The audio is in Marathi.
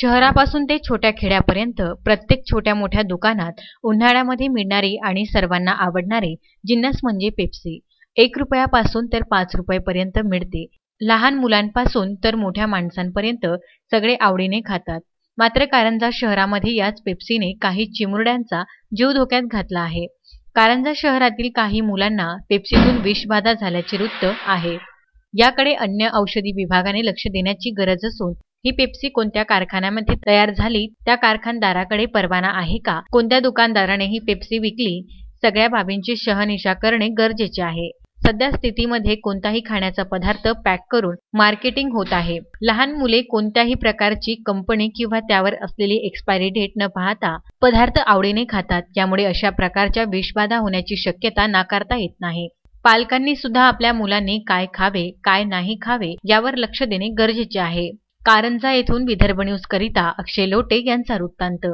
शहरापासून ते छोट्या खेड्यापर्यंत प्रत्येक छोट्या मोठ्या दुकानात उन्हाळ्यामध्ये मिळणारी आणि सर्वांना आवडणारे जिन्नस म्हणजे पेप्सी। 1 रुपयापासून तर 5 रुपयापर्यंत मिळते। लहान मुलांपासून तर मोठ्या माणसांपर्यंत सगळे आवडीने खातात। मात्र कारंजा शहरामध्ये याच पेप्सीने काही चिमुरड्यांचा जीव धोक्यात घातला आहे। कारंजा शहरातील काही मुलांना पेप्सीतून विषबाधा झाल्याचे वृत्त आहे। याकडे अन्य औषधी विभागाने लक्ष देण्याची गरज असून ही पेप्सी कोणत्या कारखान्यामध्ये तयार झाली, त्या कारखानदाराकडे परवाना आहे का, कोणत्या दुकानदाराने ही पेप्सी विकली, सगळ्या बाबींची शहानिशा करणे गरजेचे आहे। सध्या स्थितीमध्ये कोणताही खाण्याचा पदार्थ पॅक करून मार्केटिंग होत आहे। लहान मुले कोणत्याही प्रकारची कंपनी किंवा त्यावर असलेली एक्सपायरी डेट न पाहता पदार्थ आवडीने खातात। त्यामुळे अशा प्रकारच्या विषबाधा होण्याची शक्यता नाकारता येत नाही। पालकांनी सुद्धा आपल्या मुलांनी काय खावे काय नाही खावे यावर लक्ष देणे गरजेचे आहे। कारंजा येथून विदर्भ न्यूज करिता अक्षय लोटे यांचा वृत्तांत।